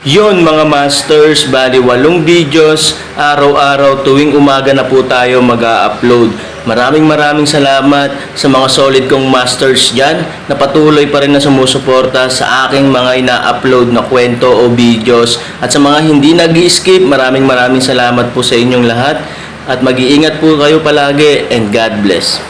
Yon mga masters, bali 8 videos, araw-araw tuwing umaga na po tayo mag-a-upload. Maraming salamat sa mga solid kong masters dyan na patuloy pa rin na sumusuporta sa aking mga ina-upload na kwento o videos. At sa mga hindi nag-skip, maraming salamat po sa inyong lahat. At mag-iingat po kayo palagi and God bless.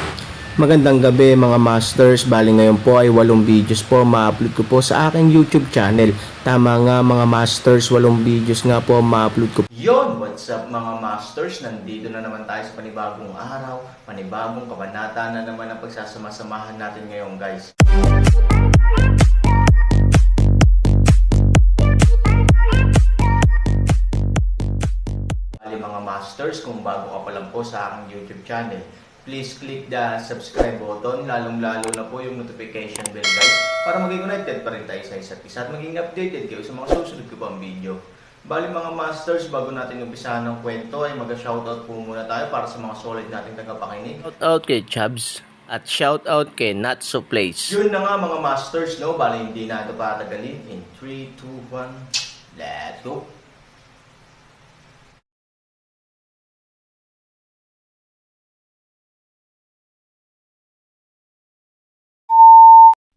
Magandang gabi mga masters, bali ngayon po ay 8 videos po ma-upload ko po sa aking YouTube channel. Tama nga mga masters, 8 videos nga po ma-upload ko. Yon, what's up mga masters? Nandito na naman tayo sa panibagong araw, panibagong kabanata na naman ang pagsasama-samahan natin ngayon guys. Bali mga masters, kung bago ka pa lang po sa aking YouTube channel, please click the subscribe button, lalong-lalo na po yung notification bell guys, para maging connected pa rin tayo sa isa't isa at maging updated kayo sa mga susunod ko pang video. Bali mga masters, bago natin umpisahan ng kwento ay mag-shoutout po muna tayo para sa mga solid nating tagapakinig. Shoutout kay Chabs at shoutout kay Not So Place. Yun na nga mga masters, no? Bali hindi na ito patagalin. In 3, 2, 1, let's go!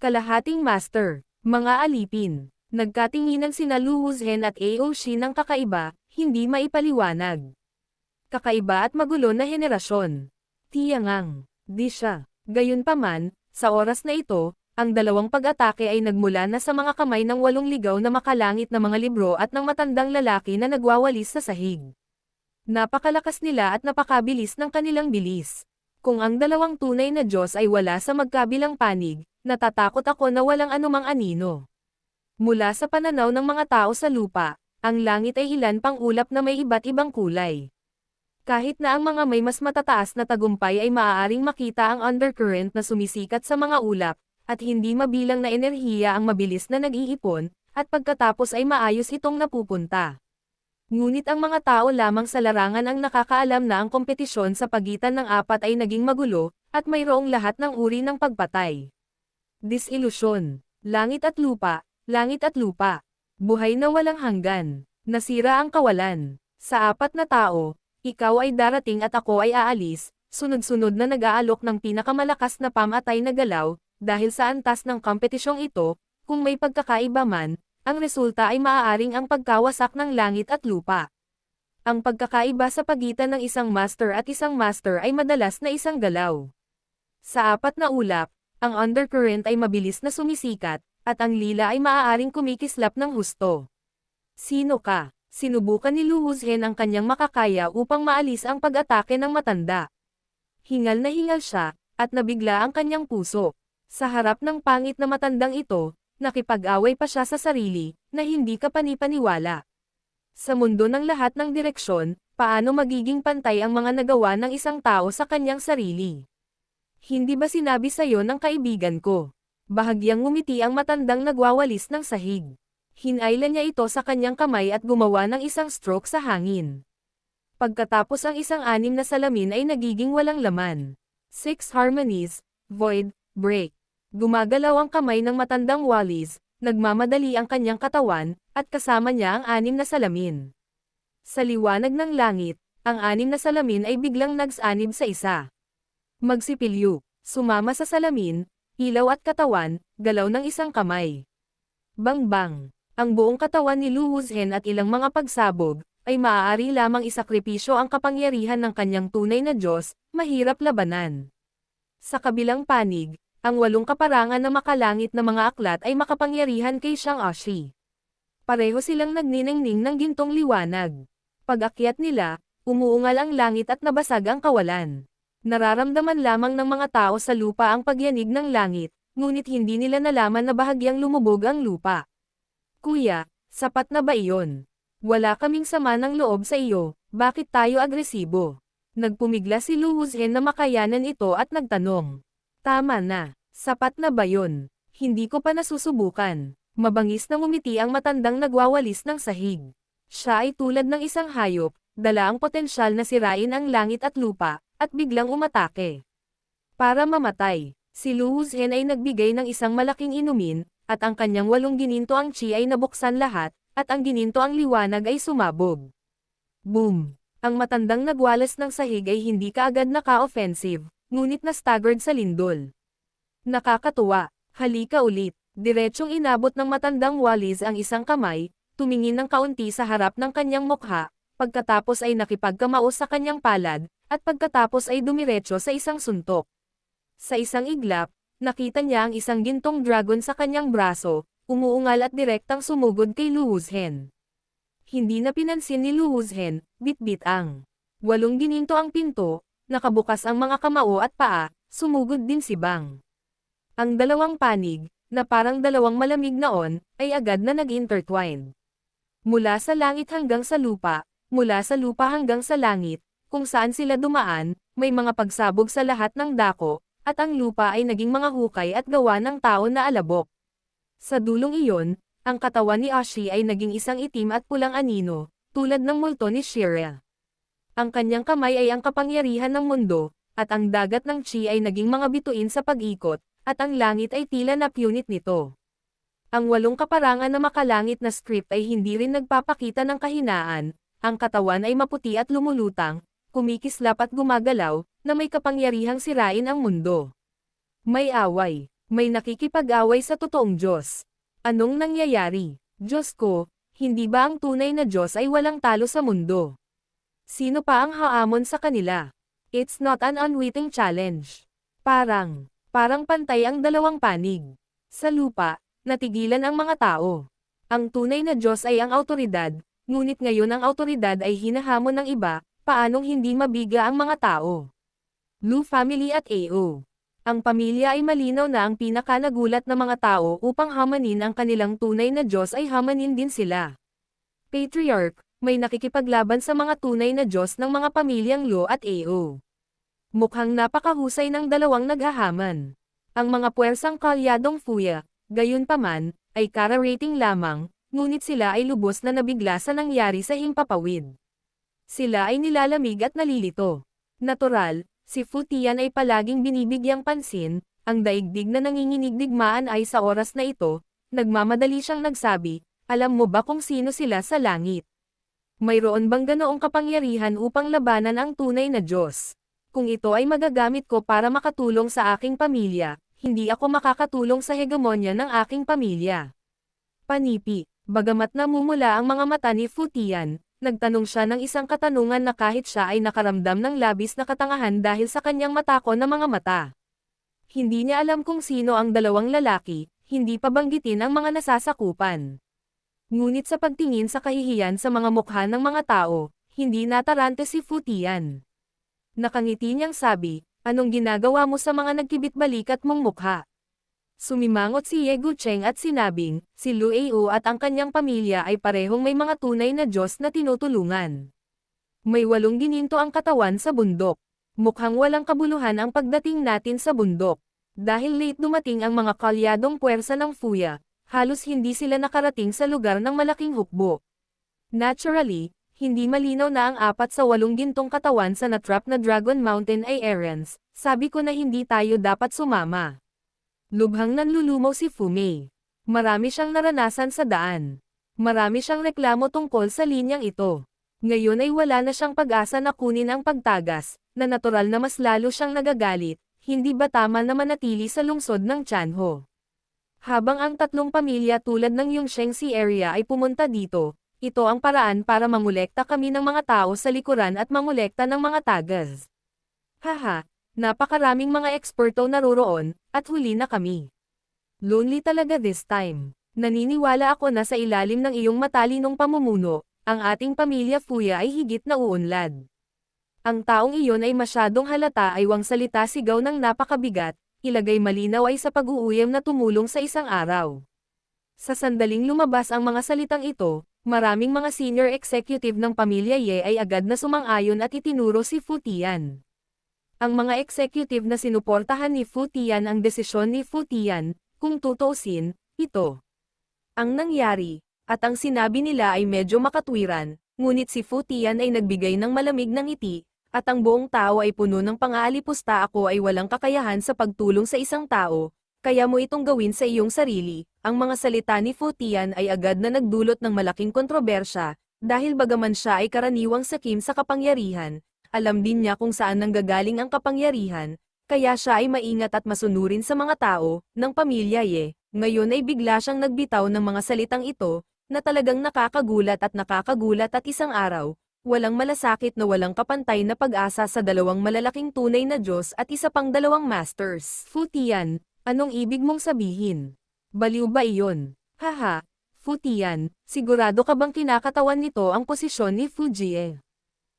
Kalahating master, mga alipin. Nagkatinginan sina Lu Wuzhen at Aoshi ng kakaiba, hindi maipaliwanag. Kakaiba at magulo na henerasyon. Tiyangang, di siya. Gayunpaman, sa oras na ito, ang dalawang pag-atake ay nagmula na sa mga kamay ng 8 ligaw na makalangit na mga libro at ng matandang lalaki na nagwawalis sa sahig. Napakalakas nila at napakabilis ng kanilang bilis. Kung ang dalawang tunay na Diyos ay wala sa magkabilang panig, natatakot ako na walang anumang anino. Mula sa pananaw ng mga tao sa lupa, ang langit ay ilan pang ulap na may iba't ibang kulay. Kahit na ang mga may mas matataas na tagumpay ay maaaring makita ang undercurrent na sumisikat sa mga ulap, at hindi mabilang na enerhiya ang mabilis na nag-iipon, at pagkatapos ay maayos itong napupunta. Ngunit ang mga tao lamang sa larangan ang nakakaalam na ang kompetisyon sa pagitan ng apat ay naging magulo, at mayroong lahat ng uri ng pagpatay. Disilusyon. Langit at lupa, buhay na walang hanggan. Nasira ang kawalan. Sa apat na tao, ikaw ay darating at ako ay aalis, sunod-sunod na nag-aalok ng pinakamalakas na pamatay na galaw, dahil sa antas ng kompetisyong ito, kung may pagkakaiba man, ang resulta ay maaaring ang pagkawasak ng langit at lupa. Ang pagkakaiba sa pagitan ng isang master at isang master ay madalas na isang galaw. Sa apat na ulap, ang undercurrent ay mabilis na sumisikat, at ang lila ay maaaring kumikislap ng husto. Sino ka? Sinubukan ni Lu Wuzhen ang kanyang makakaya upang maalis ang pag-atake ng matanda. Hingal na hingal siya, at nabigla ang kanyang puso. Sa harap ng pangit na matandang ito, nakipag-away pa siya sa sarili, na hindi kapani-paniwala. Sa mundo ng lahat ng direksyon, paano magiging pantay ang mga nagawa ng isang tao sa kanyang sarili? Hindi ba sinabi sa'yo ng kaibigan ko? Bahagyang ngumiti ang matandang nagwawalis ng sahig. Hinailan niya ito sa kanyang kamay at gumawa ng isang stroke sa hangin. Pagkatapos ang isang 6 na salamin ay nagiging walang laman. 6 harmonies, void, break. Gumagalaw ang kamay ng matandang walis, nagmamadali ang kanyang katawan, at kasama niya ang 6 na salamin. Sa liwanag ng langit, ang 6 na salamin ay biglang nagsanib sa isa. Magsipilyo, sumama sa salamin, ilaw at katawan, galaw ng isang kamay. Bang-bang! Ang buong katawan ni Lu Wuzhen at ilang mga pagsabog, ay maaari lamang isakripisyo ang kapangyarihan ng kanyang tunay na Diyos, mahirap labanan. Sa kabilang panig, ang 8 kaparangan na makalangit na mga aklat ay makapangyarihan kay Shang-Ashi. Pareho silang nagniningning ng gintong liwanag. Pag-akyat nila, umuungal ang langit at nabasag ang kawalan. Nararamdaman lamang ng mga tao sa lupa ang pagyanig ng langit, ngunit hindi nila nalaman na bahagyang lumubog ang lupa. Kuya, sapat na ba iyon? Wala kaming sama ng loob sa iyo, bakit tayo agresibo? Nagpumigla si Lu Wuzhen na makayanan ito at nagtanong. Tama na, sapat na ba yun? Hindi ko pa nasusubukan. Mabangis na ngumiti ang matandang nagwawalis ng sahig. Siya ay tulad ng isang hayop, dala ang potensyal na sirain ang langit at lupa, at biglang umatake. Para mamatay, si Lu Wuzhen ay nagbigay ng isang malaking inumin, at ang kanyang 8 gininto ang chi ay nabuksan lahat, at ang gininto ang liwanag ay sumabog. Boom! Ang matandang nagwalas ng sahig ay hindi kaagad naka-offensive, ngunit na-staggered sa lindol. Nakakatuwa, halika ulit. Diretsyong inabot ng matandang walis ang isang kamay, tumingin ng kaunti sa harap ng kanyang mukha, pagkatapos ay nakipagkamao sa kanyang palad, at pagkatapos ay dumiretso sa isang suntok. Sa isang iglap, nakita niya ang isang gintong dragon sa kanyang braso, umuungal at direktang sumugod kay Lu Wuzhen. Hindi na pinansin ni Lu Wuzhen, bit-bit ang 8 gininto ang pinto, nakabukas ang mga kamao at paa, sumugod din si Bang. Ang dalawang panig, na parang dalawang malamig na on, ay agad na nag-intertwine. Mula sa langit hanggang sa lupa, mula sa lupa hanggang sa langit, kung saan sila dumaan, may mga pagsabog sa lahat ng dako, at ang lupa ay naging mga hukay at gawa ng tao na alabok. Sa dulong iyon, ang katawan ni Ashi ay naging isang itim at pulang anino, tulad ng multo ni Shira. Ang kanyang kamay ay ang kapangyarihan ng mundo, at ang dagat ng Chi ay naging mga bituin sa pag-ikot, at ang langit ay tila napunit nito. Ang 8 kaparangan na makalangit na script ay hindi rin nagpapakita ng kahinaan, ang katawan ay maputi at lumulutang, kumikislap at gumagalaw, na may kapangyarihang sirain ang mundo. May away, may nakikipag-away sa totoong Diyos. Anong nangyayari? Diyos ko, hindi ba ang tunay na Diyos ay walang talo sa mundo? Sino pa ang haamon sa kanila? It's not an unwitting challenge. Parang pantay ang dalawang panig. Sa lupa, natigilan ang mga tao. Ang tunay na Diyos ay ang awtoridad, ngunit ngayon ang awtoridad ay hinahamon ng iba, paanong hindi mabiga ang mga tao? Lu family at AO. Ang pamilya ay malinaw na ang pinaka-nagulat na mga tao upang hamanin ang kanilang tunay na Diyos ay hamanin din sila. Patriarch, may nakikipaglaban sa mga tunay na Diyos ng mga pamilyang Lu at AO. Mukhang napakahusay ng dalawang naghahaman. Ang mga puwersang kalyadong Fuya, gayunpaman, ay kara-rating lamang, ngunit sila ay lubos na nabigla sa nangyari sa himpapawid. Sila ay nilalamig at nalilito. Natural, si Fu Tian ay palaging binibigyang pansin, ang daigdig na nanginginig-digmaan ay sa oras na ito, nagmamadali siyang nagsabi, alam mo ba kung sino sila sa langit? Mayroon bang ganoong kapangyarihan upang labanan ang tunay na Diyos? Kung ito ay magagamit ko para makatulong sa aking pamilya, hindi ako makakatulong sa hegemonya ng aking pamilya. Panipi, bagamat namumula ang mga mata ni Fu Tian, nagtanong siya ng isang katanungan na kahit siya ay nakaramdam ng labis na katangahan dahil sa kanyang matako na mga mata. Hindi niya alam kung sino ang dalawang lalaki, hindi pa banggitin ang mga nasasakupan. Ngunit sa pagtingin sa kahihiyan sa mga mukha ng mga tao, hindi natarante si Fu Tian. Nakangiti niyang sabi, anong ginagawa mo sa mga nagkibit-balikat mong mukha? Sumimangot si Ye Gucheng at sinabing, si Lu Ao at ang kanyang pamilya ay parehong may mga tunay na Diyos na tinutulungan. May 8 gininto ang katawan sa bundok. Mukhang walang kabuluhan ang pagdating natin sa bundok. Dahil late dumating ang mga kalyadong puwersa ng Fuya, halos hindi sila nakarating sa lugar ng malaking hukbo. Naturally, hindi malinaw na ang 4 sa 8 gintong katawan sa natrap na Dragon Mountain ay Errands, sabi ko na hindi tayo dapat sumama. Lubhang nanlulumaw si Fu Mei. Marami siyang naranasan sa daan. Marami siyang reklamo tungkol sa linyang ito. Ngayon ay wala na siyang pag-asa na kunin ang pagtagas, na natural na mas lalo siyang nagagalit, hindi ba tama na manatili sa lungsod ng Tianho? Habang ang 3 pamilya tulad ng Yongshengsi area ay pumunta dito, ito ang paraan para mangolekta kami ng mga tao sa likuran at mangolekta ng mga tagas. Haha, napakaraming mga eksperto naroroon, at huli na kami. Lonely talaga this time. Naniniwala ako na sa ilalim ng iyong matalinong pamumuno, ang ating pamilya Fuya ay higit na uunlad. Ang taong iyon ay masyadong halata ay wang salita sigaw ng napakabigat, ilagay malinaw ay sa pag-uuyam na tumulong sa isang araw. Sa sandaling lumabas ang mga salitang ito, maraming mga senior executive ng pamilya Ye ay agad na sumang-ayon at itinuro si Fu Tian. Ang mga executive na sinuportahan ni Fu Tian ang desisyon ni Fu Tian, kung tutuusin, ito ang nangyari, at ang sinabi nila ay medyo makatwiran, ngunit si Fu Tian ay nagbigay ng malamig na ngiti, at ang buong tao ay puno ng pang-aalipusta. Ako ay walang kakayahan sa pagtulong sa isang tao, kaya mo itong gawin sa iyong sarili, Ang mga salita ni Fu Tian ay agad na nagdulot ng malaking kontrobersya, dahil bagaman siya ay karaniwang sakim sa kapangyarihan, alam din niya kung saan nanggagaling ang kapangyarihan, kaya siya ay maingat at masunurin sa mga tao, ng pamilya Ye. Ngayon ay bigla siyang nagbitaw ng mga salitang ito, na talagang nakakagulat at isang araw, walang malasakit na walang kapantay na pag-asa sa dalawang malalaking tunay na Diyos at isa pang dalawang masters. Fu Tian, anong ibig mong sabihin? Baliw ba iyon? Haha, Fu Tian, sigurado ka bang kinakatawan nito ang posisyon ni Fu Jie?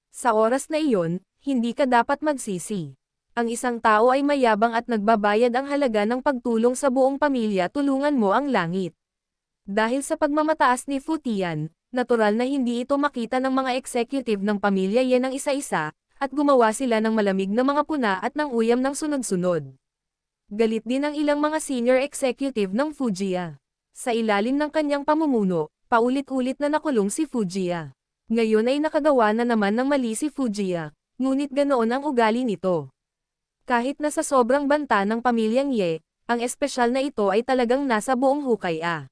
Sa oras na iyon, hindi ka dapat magsisi. Ang isang tao ay mayabang at nagbabayad ang halaga ng pagtulong sa buong pamilya, tulungan mo ang langit. Dahil sa pagmamataas ni Fu Tian, natural na hindi ito makita ng mga executive ng pamilya Ye ng isa-isa, at gumawa sila ng malamig na mga puna at ng uyam ng sunod-sunod. Galit din ang ilang mga senior executive ng Fujia. Sa ilalim ng kanyang pamumuno, paulit-ulit na nakulong si Fujia. Ngayon ay nakagawa na naman ng mali si Fujia, ngunit ganoon ang ugali nito. Kahit na sa sobrang banta ng pamilyang Ye, ang espesyal na ito ay talagang nasa buong hukay a.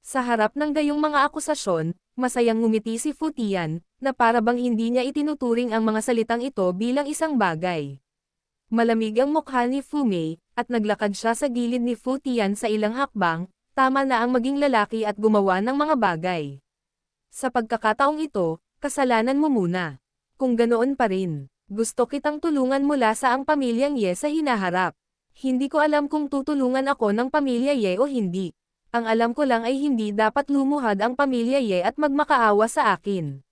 Sa harap ng gayong mga akusasyon, masayang ngumiti si Fu Tian, na para bang hindi niya itinuturing ang mga salitang ito bilang isang bagay. Malamig ang mukha ni Fu Mei, at naglakad siya sa gilid ni Fu Tian sa ilang hakbang, tama na ang maging lalaki at gumawa ng mga bagay. Sa pagkakataong ito, kasalanan mo muna. Kung ganoon pa rin, gusto kitang tulungan mula sa ang pamilyang Ye sa hinaharap. Hindi ko alam kung tutulungan ako ng pamilya Ye o hindi. Ang alam ko lang ay hindi dapat lumuhad ang pamilya Ye at magmakaawa sa akin.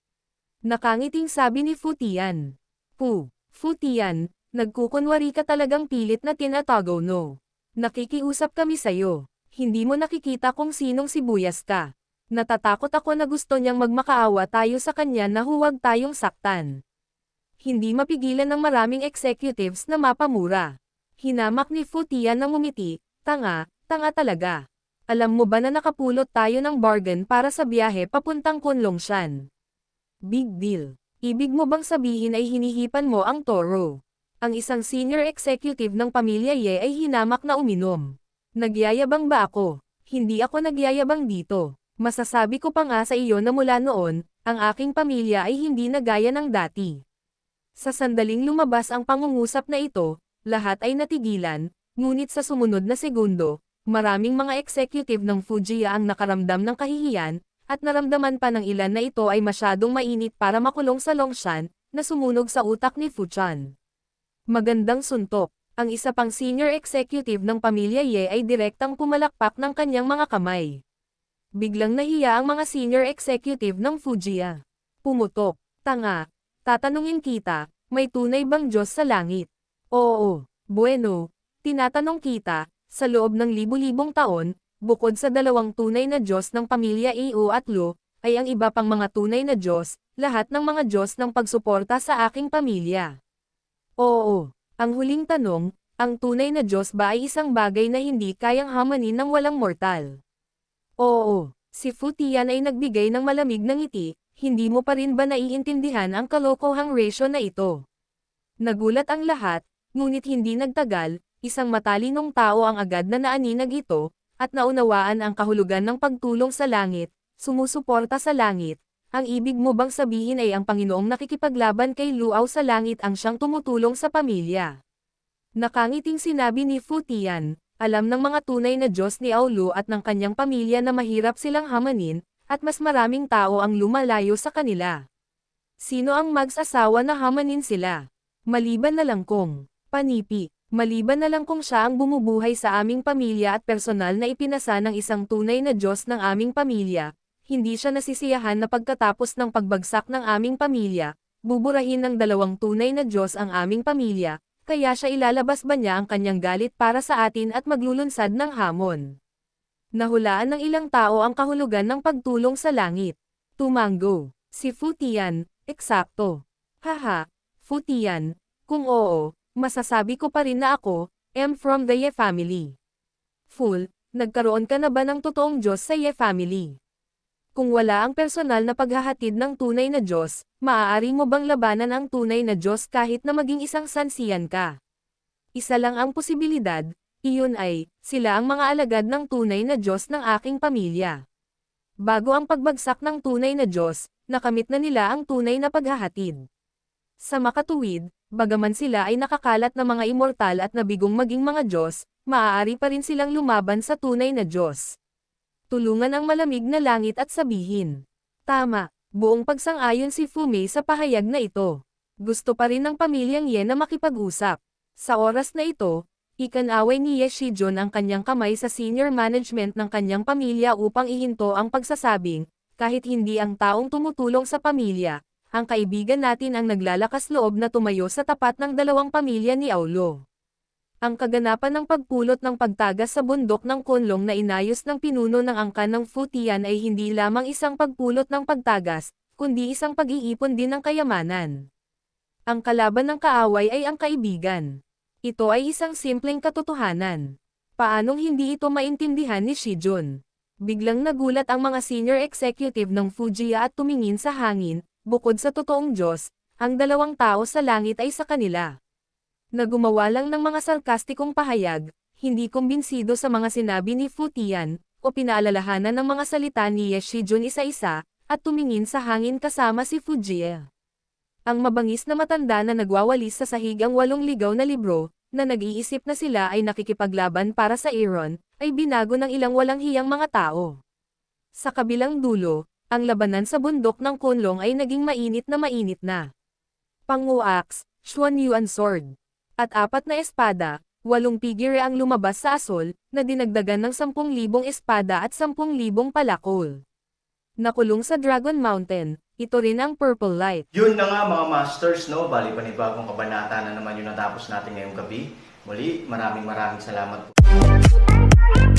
Nakangiting sabi ni Fu Tian. Fu Tian, nagkukunwari ka talagang pilit na tinatago no. Nakikiusap kami sayo. Hindi mo nakikita kung sinong sibuyas ka. Natatakot ako na gusto niyang magmakaawa tayo sa kanya na huwag tayong saktan. Hindi mapigilan ng maraming executives na mapamura. Hinamak ni Fu Tian ng ngumiti, tanga talaga. Alam mo ba na nakapulot tayo ng bargain para sa biyahe papuntang Kunlongshan? Big deal. Ibig mo bang sabihin ay hinihipan mo ang toro? Ang isang senior executive ng pamilya Ye ay hinamak na uminom. Nagyayabang ba ako? Hindi ako nagyayabang dito. Masasabi ko pa nga sa iyo na mula noon, ang aking pamilya ay hindi na gaya ng dati. Sa sandaling lumabas ang pangungusap na ito, lahat ay natigilan, ngunit sa sumunod na segundo, maraming mga executive ng Fujia ang nakaramdam ng kahihiyan, at naramdaman pa ng ilan na ito ay masyadong mainit para makulong sa Longshan, na sumunog sa utak ni Fu Chan. Magandang suntok, ang isa pang senior executive ng pamilya Ye ay direktang pumalakpak ng kanyang mga kamay. Biglang nahiya ang mga senior executive ng Fujia. Pumutok, tanga, tatanungin kita, may tunay bang Diyos sa langit? Oo, bueno, tinatanong kita, sa loob ng libu-libong taon, bukod sa dalawang tunay na Diyos ng pamilya Eo at Lu, ay ang iba pang mga tunay na Diyos, lahat ng mga Diyos ng pagsuporta sa aking pamilya. Oo, ang huling tanong, ang tunay na Diyos ba ay isang bagay na hindi kayang hamanin ng walang mortal? Oo, si Fu Tian ay nagbigay ng malamig na ngiti, hindi mo pa rin ba naiintindihan ang kalokohang ratio na ito? Nagulat ang lahat, ngunit hindi nagtagal, isang matalinong tao ang agad na naaninag ito, at naunawaan ang kahulugan ng pagtulong sa langit, sumusuporta sa langit. Ang ibig mo bang sabihin ay ang Panginoong nakikipaglaban kay Luao sa langit ang siyang tumutulong sa pamilya? Nakangiting sinabi ni Fu Tian, alam ng mga tunay na Diyos ni Aolu at ng kanyang pamilya na mahirap silang hamanin, at mas maraming tao ang lumalayo sa kanila. Sino ang mag-asawa na hamanin sila? Maliban na lang kung panipi. Maliban na lang kung siya ang bumubuhay sa aming pamilya at personal na ipinasa ng isang tunay na Diyos ng aming pamilya, hindi siya nasisiyahan na pagkatapos ng pagbagsak ng aming pamilya, buburahin ng dalawang tunay na Diyos ang aming pamilya, kaya siya ilalabas ba niya ang kanyang galit para sa atin at maglulunsad ng hamon? Nahulaan ng ilang tao ang kahulugan ng pagtulong sa langit. Tumango. Si Fu Tian, eksakto. Haha, Fu Tian, kung oo, masasabi ko pa rin na ako, am from the Ye family. Fool, nagkaroon ka na ba ng totoong Diyos sa Ye family? Kung wala ang personal na paghahatid ng tunay na Diyos, maaari mo bang labanan ang tunay na Diyos kahit na maging isang sansiyan ka? Isa lang ang posibilidad, Iyon ay, sila ang mga alagad ng tunay na Diyos ng aking pamilya. Bago ang pagbagsak ng tunay na Diyos, nakamit na nila ang tunay na paghahatid. Sa makatuwid, bagaman sila ay nakakalat na mga immortal at nabigong maging mga Diyos, maaari pa rin silang lumaban sa tunay na Diyos. Tulungan ang malamig na langit at sabihin. Tama, buong pagsang-ayon si Fumei sa pahayag na ito. Gusto pa rin ng pamilyang Yen na makipag-usap. Sa oras na ito, ikanaway ni Ye Shijun ang kanyang kamay sa senior management ng kanyang pamilya upang ihinto ang pagsasabing, kahit hindi ang taong tumutulong sa pamilya, ang kaibigan natin ang naglalakas loob na tumayo sa tapat ng dalawang pamilya ni Aulo. Ang kaganapan ng pagpulot ng pagtagas sa bundok ng Kunlong na inayos ng pinuno ng angkan ng Futian ay hindi lamang isang pagpulot ng pagtagas, kundi isang pag-iipon din ng kayamanan. Ang kalaban ng kaaway ay ang kaibigan. Ito ay isang simpleng katotohanan. Paanong hindi ito maintindihan ni Shijun? Biglang nagulat ang mga senior executive ng Fujiya at tumingin sa hangin, bukod sa totoong Diyos, ang dalawang tao sa langit ay sa kanila. Nagumawa lang ng mga sarkastikong pahayag, hindi kumbinsido sa mga sinabi ni Futian, o pinaalalahanan ng mga salita ni Ye Shijun isa-isa, at tumingin sa hangin kasama si Fujiya. Ang mabangis na matanda na nagwawalis sa sahig ang 8 ligaw na libro, na nag-iisip na sila ay nakikipaglaban para sa Aaron, ay binago ng ilang walang hiyang mga tao. Sa kabilang dulo, ang labanan sa bundok ng Kunlong ay naging mainit na. Panguaks, Xuan Yuan Sword. At 4 na espada, 8 figure ang lumabas sa asol, na dinagdagan ng 10,000 espada at 10,000 palakol. Nakulong sa Dragon Mountain, ito rin ang Purple Light. Yun na nga mga masters, no? Bali panibagong kabanata na naman yung natapos natin ngayong gabi. Muli, maraming salamat po.